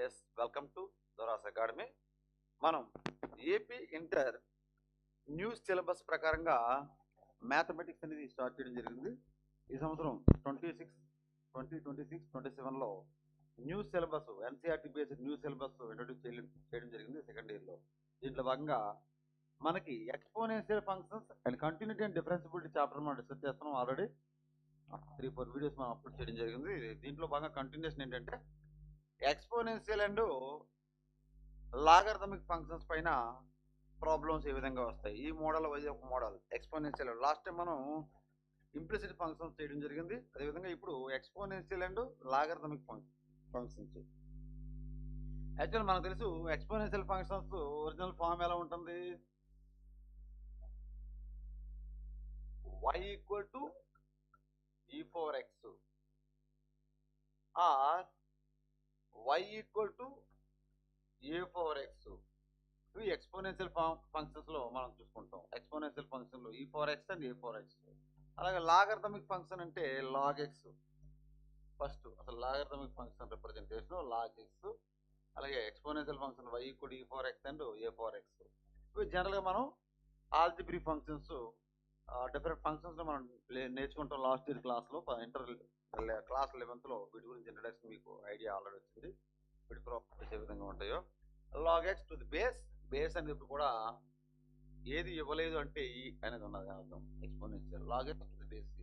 Yes welcome to Doras academy. మనం AP inter news syllabus ప్రకారంగా mathematics అనేది స్టార్ట్ చేయడం జరిగింది. ఈ సంవత్సరం 2026-27లో news syllabus NCERT based news syllabus introduce చేయడం జరిగింది సెకండ్ ఇయర్లో. దీంట్లో భాగంగా మనకి exponential functions and continuity and differentiability chapter మనం డిస్కస్ చేస్తున్నాం. ఆల్రెడీ 3-4 వీడియోస్ మనం అప్లోడ్ చేయడం జరిగింది. దీంట్లో భాగంగా కంటిన్యూషన్ ఏంటంటే ఎక్స్పోనెన్షియల్ అండ్ లాగరిథమిక్ ఫంక్షన్స్ పైన ప్రాబ్లమ్స్ ఏ విధంగా వస్తాయి. ఈ మోడల్ వైజ్ ఒక మోడల్ ఎక్స్పోనెన్షియల్. లాస్ట్ టైం మనం ఇంప్లిసిట్ ఫంక్షన్స్ చేయడం జరిగింది. అదేవిధంగా ఇప్పుడు exponential and logarithmic functions. Actual మనకు తెలుసు ఎక్స్పోనెన్షియల్ ఫంక్షన్స్ ఒరిజినల్ ఫామ్ ఎలా ఉంటుంది, y equal to e4x or y equal to a4x. ఇవి ఎక్స్పోనెన్షియల్ ఫంక్షన్స్ లో మనం చూసుకుంటాం. ఎక్స్పోనెన్షియల్ ఫంక్షన్ లో e4x అండ్ a4x. అలాగే లాగరిథమిక్ ఫంక్షన్ అంటే log x. ఫస్ట్ అసలు logarithmic function representation log x. అలాగే exponential function y equal e4x and a4x. ఇవి జనరల్ గా మనం ఆల్జిబ్రిక్ ఫంక్షన్స్ డిఫరెంట్ ఫంక్షన్స్ లో మనం నేర్చుకుంటాం. లాస్ట్ ఇయర్ క్లాస్ లో ఇంటర్ క్లాస్ 11th లో వీటి గురించి ఇంట్రడక్షన్ మీకు ఐడియా ఆల్రెడీ వచ్చింది. వీటి ప్రాపర్టీస్ ఏ విధంగా ఉంటాయో. log x to the base అనేది ఇప్పుడు కూడా ఏది ఇవ్వలేదు అంటే ఈ అనేది ఉన్నది అర్థం. Exponential log x to the base.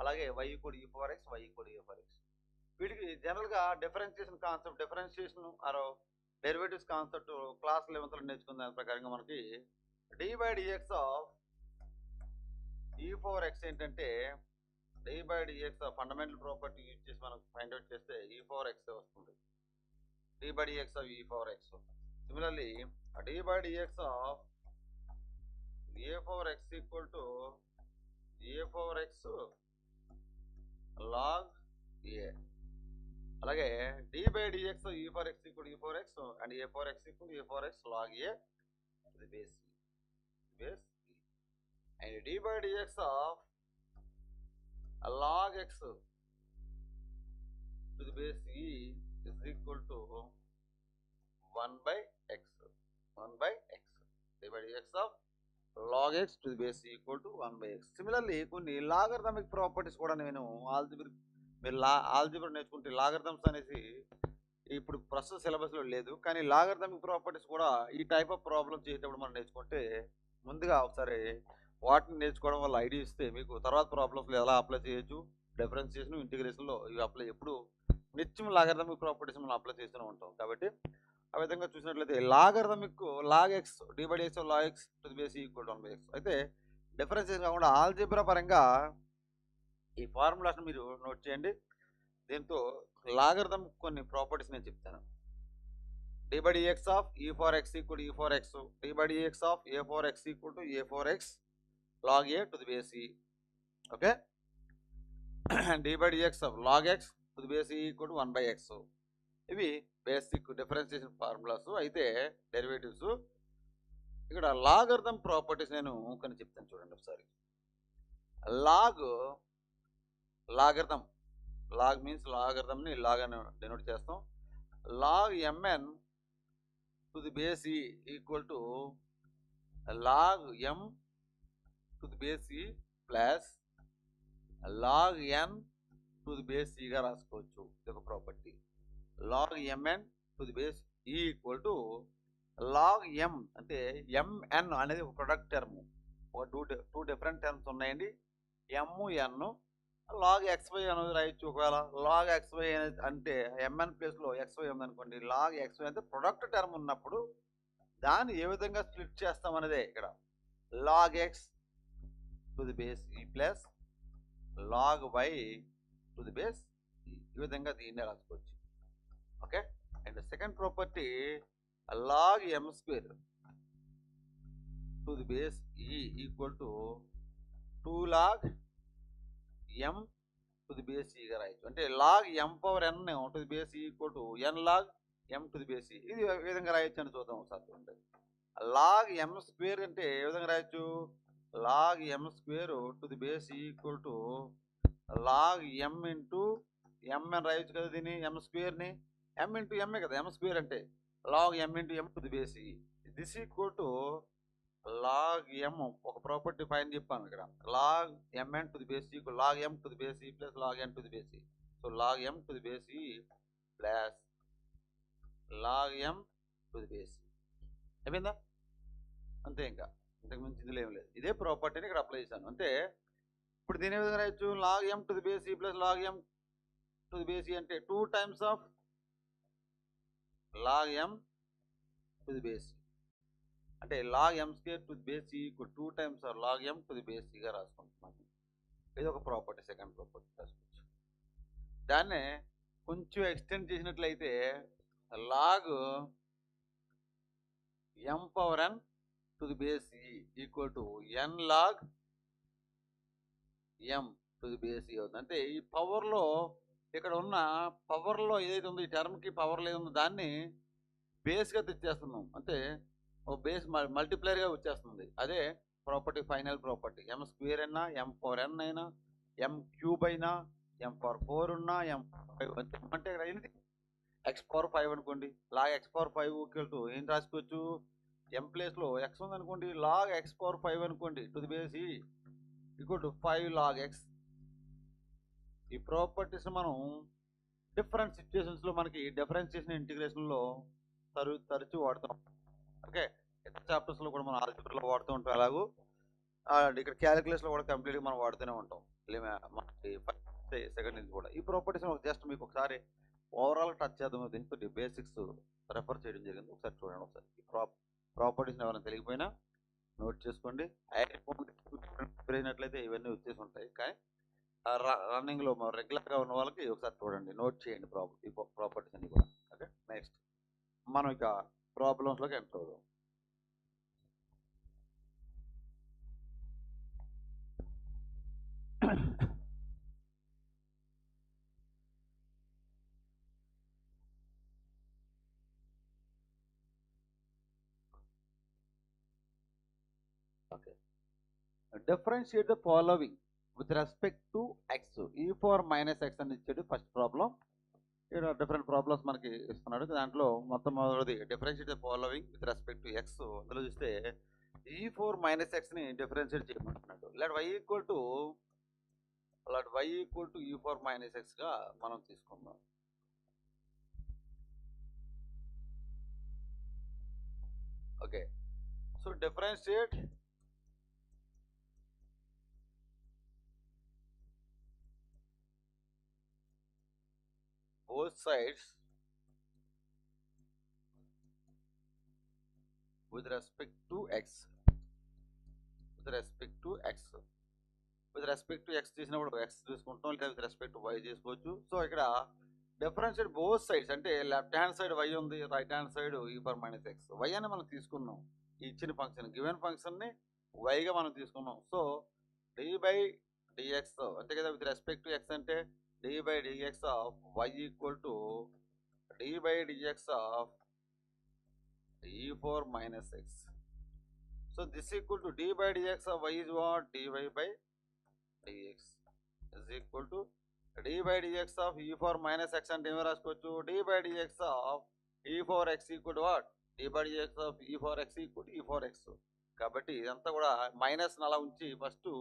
అలాగే y equal e4x, y equal a4x. వీటికి జనరల్ గా differentiation or derivatives concept class 11th లో నేర్చుకున్న దాని ప్రకారంగా మనకి d/dx ఆఫ్ e4x ఏంటంటే d/dx ఫండమెంటల్ ప్రాపర్టీ యూజ్ చేసి మనం ఫైండ్ అవుట్ చేస్తే e4x వస్తుంది. d/dx of e4x. Similarly d/dx of a4x equal to a4x log a. అలాగే d/dx of e4x equal e4x and a4x equal a4x log a to the base e. And d/dx of log x to the base e is equal to 1/x. d/dx of log x to the base e equal to 1/x. Similarly కొన్ని logarithmic properties కూడా నేను algebra నేర్చుకుంటే logarithms అనేసి ఇప్పుడు ప్రస్తుత సిలబస్లో లేదు, కానీ లాగరిథమిక్ ప్రాపర్టీస్ కూడా ఈ టైప్ ఆఫ్ ప్రాబ్లమ్స్ చేసేటప్పుడు మనం నేర్చుకుంటే ముందుగా ఒకసారి వాటిని నేర్చుకోవడం వల్ల ఐడియా ఇస్తే మీకు తర్వాత ప్రాబ్లమ్స్లో ఎలా అప్లై చేయొచ్చు, డిఫరెన్షియేషన్ ఇంటిగ్రేషన్లో ఇవి అప్లై ఎప్పుడు నిత్యం లాగరిథమిక్ ప్రాపర్టీస్ మనం అప్లై చేస్తూనే ఉంటాం. కాబట్టి ఆ విధంగా చూసినట్లయితే logarithmic log x d/dx log x to the base equal to 1/x. అయితే డిఫరెన్షియేషన్ కాకుండా ఆల్జిబ్రా పరంగా ఈ ఫార్ములాస్ మీరు నోట్ చేయండి. దీంతో లాగరిథమిక్ కొన్ని ప్రాపర్టీస్ నేను చెప్తాను. d/dx of e4x equal to e4x, d/dx of a4x equal to a4x log a to the base e. Okay. d/dx of log x to the base e equal to 1/x. ఇవి basic differentiation formulas. అయితే derivatives ఇక్కడ logarithm properties నేను కొన్ని చెప్తాను చూడండి ఒకసారి. Logarithm log means లాగరిథంని log అని denote చేస్తాం. log mn to the base e equal to log m to the base e plus log n to the base e గా రాసుకోవచ్చు. ఇది ఒక property. log mn to the base e equal to log m అంటే mn అనేది ఒక product term. ఒక two different terms ఉన్నాయండి, m n. log xy అనేది రాయొచ్చు. ఒకవేళ log xy అంటే mn ప్లేస్లో xy ఉందనుకోండి, log xy అంటే ప్రొడక్ట్ టర్మ్ ఉన్నప్పుడు దాన్ని ఏ విధంగా స్ప్లిట్ చేస్తాం అనేదే ఇక్కడ. log x to the base e plus log y to the base e విధంగా దీన్ని రాసుకోవచ్చు. Okay. And second property log m square to the base e equal to 2 log m to the base ఈగా రాయొచ్చు. అంటే log m power n to the base equal to n log m to the base. ఇది ఏ విధంగా రాయొచ్చు అని చూద్దాం ఒకసారి చూడండి. log m స్క్వేర్ అంటే ఏ విధంగా రాయొచ్చు, log m square to the base equal to log m into m అని రాయొచ్చు కదా దీన్ని, m స్క్వేర్ని. m ఇంటూ m కదా m స్క్వేర్ అంటే log m into m to the base e. This equal to log m ఒక property fine చెప్పాను ఇక్కడ log mn to the base equal log m to the base e plus log n to the base e. So log m to the base e plus log m to the base e. అయిపోయిందా? అంతే, ఇంకా ఇంతకు మించి ఇందులో ఏం లేదు. ఇదే ప్రాపర్టీని ఇక్కడ అప్లై చేశాను అంతే. ఇప్పుడు దీని విధంగా రాయొచ్చు log m to the base e plus log m to the base e అంటే 2 times of log m to the base e అంటే log m square to the base e equal 2 times of log m to the base e గా రాసుకుంటున్నాను. ఇది ఒక property, second property రాసుకోవచ్చు. దాన్నే కొంచెం extend చేసినట్లయితే log m power n to the base e equal to n log m to the base e అవుతుంది. అంటే ఈ పవర్లో ఇక్కడ ఉన్న పవర్లో ఏదైతే ఉందో ఈ టర్మ్కి పవర్లో ఏదో ఉందో దాన్ని బేస్గా తెచ్చేస్తున్నాం. అంటే ఓ బేస్ మల్టిప్లైర్గా వచ్చేస్తుంది. అదే property, final property. m square అయినా m పవర్ n అయినా m క్యూబ్ అయినా m పవర్ 4 ఉన్నా m అంటే ఇక్కడ ఏంటి x పవర్ 5 అనుకోండి. Log x power 5 equal to ఏం రాసుకోవచ్చు, m ప్లేస్లో x ఉందనుకోండి లాగ్ x పవర్ 5 అనుకోండి to the base e equal to 5 log x. ఈ ప్రాపర్టీస్ మనం డిఫరెంట్ సిచ్యువేషన్స్లో మనకి డిఫరెన్షియేషన్ ఇంటిగ్రేషన్లో తరచూ వాడుతాం. ఓకే, చాప్టర్స్లో కూడా మనం ఆల్జీబ్రాలో వాడుతూ ఉంటాం. అలాగూ ఇక్కడ క్యాలిక్యులేషన్లో కూడా కంప్లీట్గా మనం వాడుతూనే ఉంటాం. మనకి సెకండ్ నుంచి కూడా ఈ ప్రాపర్టీస్ జస్ట్ మీకు ఒకసారి ఓవరాల్ టచ్ చేద్దాం. దీంతో బేసిక్స్ రెఫర్ చేయడం జరిగింది. ఒకసారి చూడండి. ఒకసారి ఈ ప్రాపర్టీస్ ఎవరైనా తెలియకపోయినా నోట్ చేసుకోండి. అయినట్లయితే ఇవన్నీ వచ్చేసి ఉంటాయి. కానీ రన్నింగ్లో రెగ్యులర్గా ఉన్న వాళ్ళకి ఒకసారి చూడండి, నోట్ చేయండి ప్రాపర్టీస్ అన్ని కూడా. ఓకే, నెక్స్ట్ మనం ఇక ప్రాబ్లమ్స్లోకి ఎంటర్ అవుదాం. Okay, differentiate the following with respect to x e four minus x అని ఇచ్చాడు ఫస్ట్ ప్రాబ్లం. ఇక్కడ డిఫరెంట్ ప్రాబ్లమ్స్ మనకి ఇస్తున్నాడు. దాంట్లో మొత్తం మొదటిది differentiate the following with respect to x. అందులో చూస్తే e4 మైనస్ ఎక్స్ని డిఫరెన్షియేట్ చేయమంటున్నాడు. Let y equal to e4 minus ఎక్స్గా మనం తీసుకుందాం. Okay, so differentiate both sides with respect to x. with respect to x చేసినప్పుడు x తీసుకుంటాం, లేదా విత్ రెస్పెక్ట్ టు y చేసుకోవచ్చు. సో ఇక్కడ డిఫరెన్షియేట్ బోత్ సైడ్స్ అంటే లెఫ్ట్ హ్యాండ్ సైడ్ y ఉంది, right hand side e4 minus X. y అని మనం తీసుకున్నాం, ఈ ఇచ్చిన ఫంక్షన్ గివెన్ ఫంక్షన్ని y గా మనం తీసుకున్నాం. సో d బై dx అంతే కదా, విత్ రెస్పెక్ట్ టు x అంటే d by dx of y equal to d by dx of e4 minus x. So this equal to d by dx of y is what? dy by dx is equal to d by dx of e4 minus x and ఏమి రాసుకోవచ్చు, d by dx of e4x equal to what? d by dx of e4x equal to e4x. కాబట్టి ఇదంతా కూడా minus అలా ఉంచి first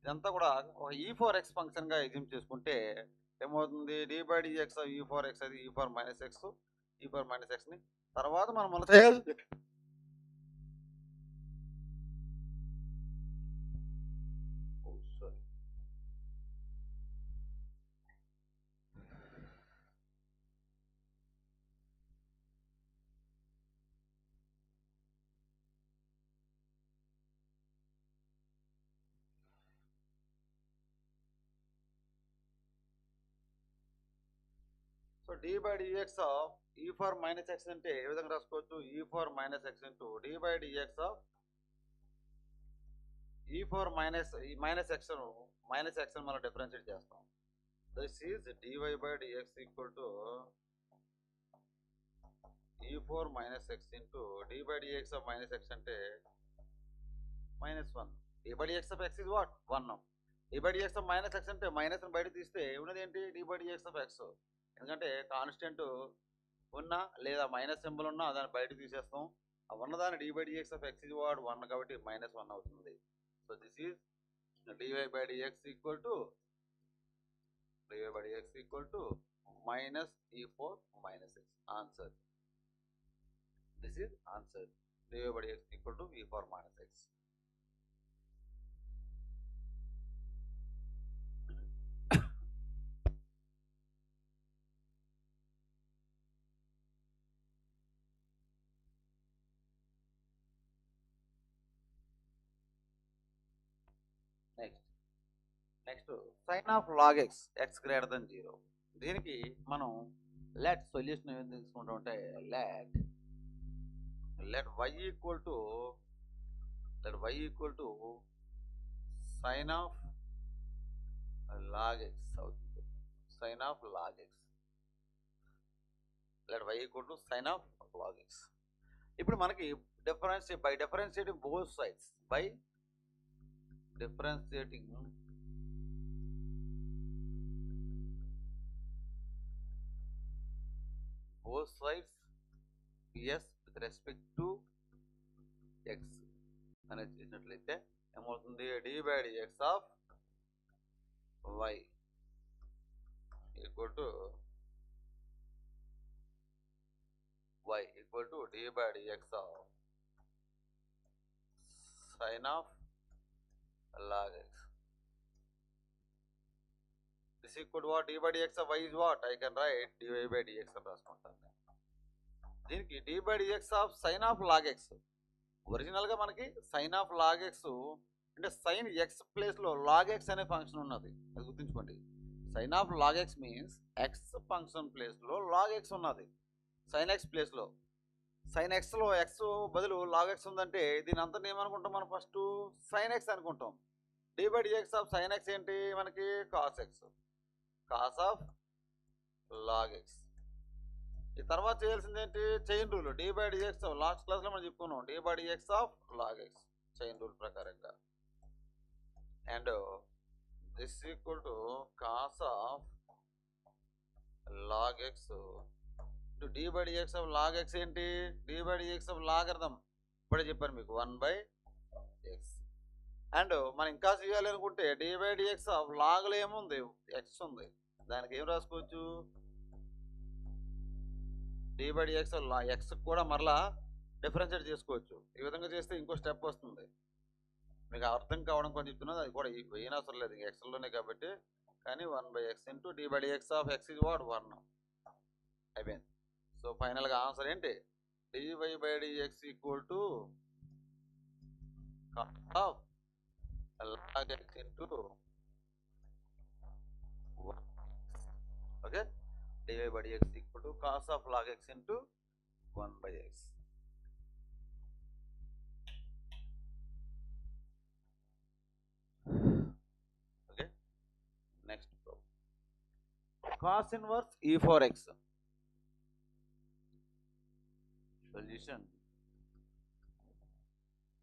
ఇదంతా కూడా ఒక e4x ఫంక్షన్గా ఎగ్జిమ్ చేసుకుంటే ఏమవుతుంది, d by dx of e4x అది e4 మైనస్ ఎక్స్ని తర్వాత మనం మన so d by dx of e4 minus X అంటే ఏ విధంగా రాసుకోవచ్చు, e4 minus X into d by dx of e4 minus ఈ మైనస్ ఎక్స్ మనం డిఫరెన్షియేట్ చేస్తాం. This is dy by dx equal to e4 minus X into d by dx of minus X అంటే -1. d by dx of x is what? 1. d by dx of minus X అంటే మైనస్ని బయట తీస్తే ఉన్నది ఏంటి, d by dx of x. ఎందుకంటే constant ఉన్నా లేదా minus symbol ఉన్నా దాన్ని బయటకు తీసేస్తాం. ఆ ఉన్నదాన్ని d/dx of x is what 1 కాబట్టి -1 అవుతుంది. So this is dy/dx equal to -e4 - x. Answer. This is answer. dy/dx equal to e4 - x. Next sine of log x greater than 0. దీనికి మనం లెట్ సొల్యూషన్ ఏం తీసుకుంటాం అంటే let y equal to sine of log x అవుతుంది. Sine of log x. Let y equal to sine of log x. ఇప్పుడు మనకి differentiating both sides yes with respect to x అనేది చేసినట్లయితే ఏమవుతుంది? d/dx of y equal to d/dx of sine of log x. This equal to what? d/dx of y is what? I can write dy/dx అని రాసుకుంటాను. దీనికి d/dx of sine of log x. ఒరిజినల్గా మనకి sine of log x అంటే sine x ప్లేస్లో log x అనే function ఉన్నది. అది గుర్తుంచుకోండి. Sine of log x means x function ప్లేస్లో లాగ్ x ఉన్నది. సైన్ x ప్లేస్లో సైన్ ఎక్స్లో x బదులు లాగ్ x ఉందంటే దీని అంతా ఏమనుకుంటాం? మనం ఫస్ట్ సైన్ x అనుకుంటాం. d/dx ఆఫ్ సైన్ x ఏంటి మనకి? Cos x. Cos of log x. ఈ తర్వాత చేయాల్సింది ఏంటి? Chain rule. d/dx of last క్లాస్లో మనం చెప్పుకున్నాం. d/dx of log x chain rule ప్రకారంగా. And this equal to cos of log x d/dx of log x ఏంటి? d/dx ఆఫ్ లాగర్థం ఇప్పుడే చెప్పాను మీకు 1/x. అండ్ మనం ఇంకా చేయాలి అనుకుంటే d/dx ఆఫ్ లాగ్లో ఏముంది? x ఉంది. దానికి ఏం రాసుకోవచ్చు? d/dx ఆఫ్ x కూడా మరలా డిఫరెన్షియేట్ చేసుకోవచ్చు. ఈ విధంగా చేస్తే ఇంకో స్టెప్ వస్తుంది. మీకు అర్థం కావడం కొంచెం చెప్తున్నది. అది కూడా వేయని అవసరం లేదు, ఎక్స్లోనే కాబట్టి. కానీ 1/x into d/dx of x is what 1 అయిపోయింది. సో ఫైనల్గా ఆన్సర్ ఏంటి? dy/dx equal to cos of log x into 1. Okay, dy/dx equal to cos of log x into 1/x. Okay, next problem. Cos inverse e4x. Solution.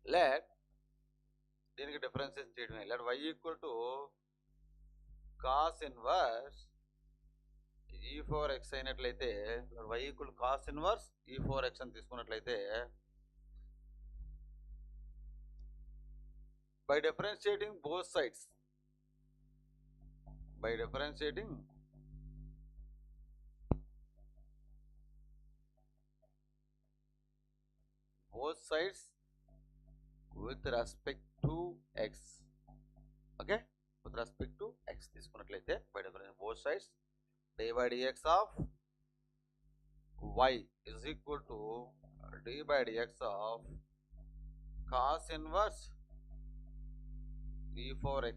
Let దీనికి differentiate చేయడమే. Let y equal to cos inverse e4x అయినట్లయితే, y equal cos inverse e4x అని తీసుకున్నట్లయితే, by differentiating both sides with respect to x. Okay, with respect to x తీసుకున్నట్లయితే by difference both sides dy/dx of y is equal to d/dx of cos inverse e4x.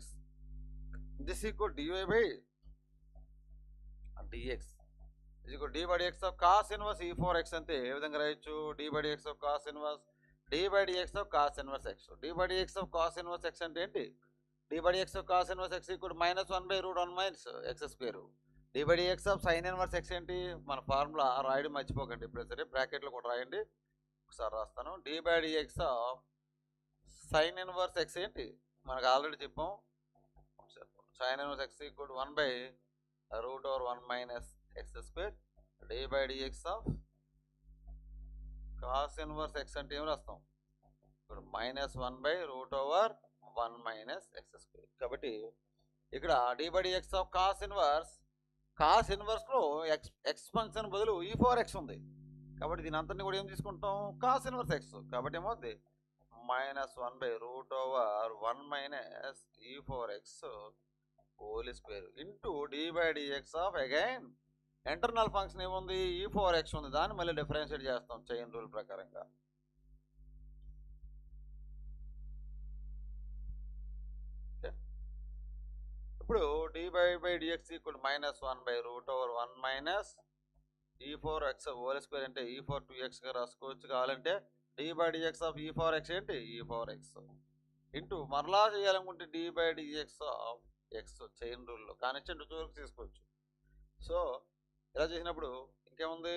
This equal dy/dx is equal d/dx of cos inverse e4x అంటే ఏ విధంగా రాయొచ్చు? d/dx of cos inverse d/dx of cos inverse x. d/dx of cos inverse x అంటే ఏంటి? d/dx of cos inverse x equal -1/√1 - x square. d/dx of sin inverse x ఏంటి? మన formula రాయడం మర్చిపోకండి. ఇప్పుడు సరే బ్రాకెట్లో కూడా రాయండి. ఒకసారి రాస్తాను. d/dx of sin inverse x ఏంటి? మనకు ఆల్రెడీ చెప్పాం. sin inverse x equal to 1/√1 - x square. d/dx of cos inverse X అంటే ఏం రాస్తాం? ఇప్పుడు -1/√1 మైనస్ ఎక్స్ స్క్వేర్. కాబట్టి ఇక్కడ d/dx ఆఫ్ కాస్ ఇన్వర్స్లో ఎక్స్ ఫంక్షన్ బదులు e4x ఉంది. కాబట్టి దీని అంతటిని కూడా ఏం తీసుకుంటాం? Cos inverse x. కాబట్టి ఏమవుద్ది? -1/√1 minus e4x whole square into d/dx of again internal function ఏముంది? e4x ఉంది. దాన్ని మళ్ళీ డిఫరెన్షియేట్ చేస్తాం చైన్ రూల్ ప్రకారంగా. ఇప్పుడు d/dx equal -1/√1 minus e4x whole square అంటే e4(2x)గా రాసుకోవచ్చు. కావాలంటే d/dx ఆఫ్ e4x ఏంటి? e4x ఇంటూ మరలా చేయాలనుకుంటే d/dx ఆఫ్ ఎక్స్ చైన్ రూల్లో కానిచ్చి 2 వరకు తీసుకోవచ్చు. సో ఇలా చేసినప్పుడు ఇంకేముంది?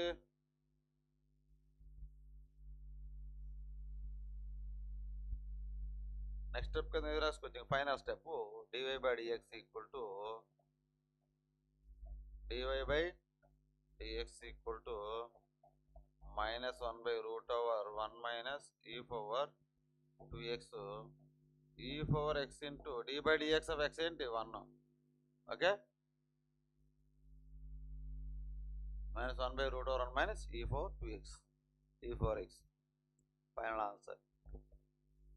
నెక్స్ట్ స్టెప్ కింద ఏది రాసుకోవచ్చు? Final step dy/dx equal to -1/√1 minus e4(2x) e4x into d/dx of x ఏంటి? 1. Okay, -1/√1 minus e4(2x) final answer.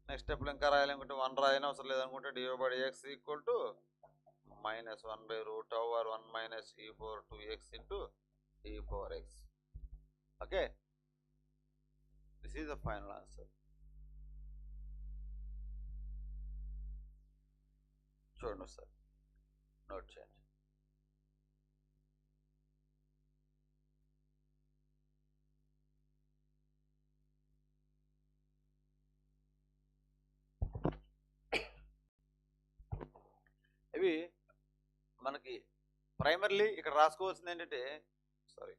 Next స్టెప్లో ఇంకా రాయాలనుకుంటే 1 రాయని అవసరం లేదనుకుంటే dy/dx equal to -1/√1 minus e4(2x) into e4x. Okay, this is the final answer. చూడండి sir, note చేయండి. ఇవి మనకి ప్రైమర్లీ ఇక్కడ రాసుకోవాల్సింది ఏంటంటే, సారీ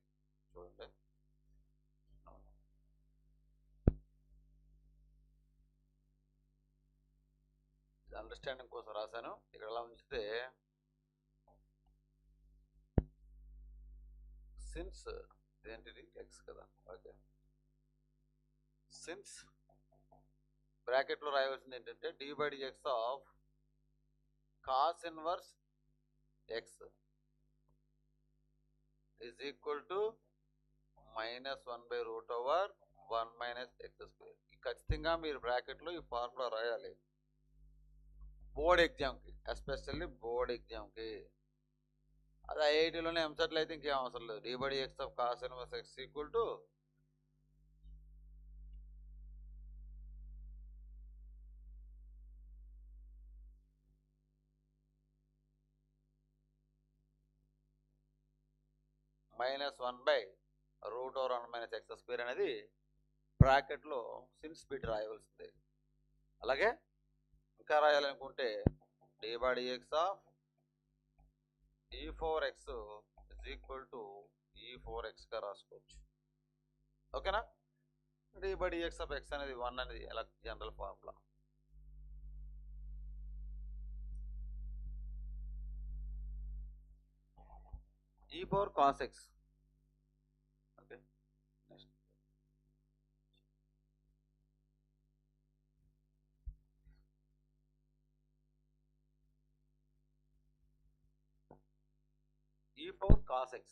చూడండి, అండర్స్టాండింగ్ కోసం రాశాను. ఇక్కడ ఎలా ఉంచితే సిన్స్ ఏంటిది ఎక్స్ కదా. ఓకే, సిన్స్ బ్రాకెట్లో రాయవలసింది ఏంటంటే d/dx of cos inverse X is equal to -1/√1 minus x square. ఖచ్చితంగా మీరు బ్రాకెట్లో ఈ ఫార్ములా రాయాలి బోర్డ్ ఎగ్జామ్కి, ఎస్పెషల్లీ బోర్డ్ ఎగ్జామ్కి. అది ఐఐటీలోనే ఎంసెట్లో అయితే ఇంకేం అవసరం లేదు. d/dx of cos inverse x equal to -1/√1 minus x square అనేది బ్రాకెట్లో సిన్స్ పెట్టి రాయవలసిందే. అలాగే ఇంకా రాయాలనుకుంటే d/dx of e4x is equal to e4xగా రాసుకోవచ్చు. ఓకేనా? d/dx ఆఫ్ x అనేది 1 అనేది ఎలా general formula. e4 cos x. Okay, next e4 cos x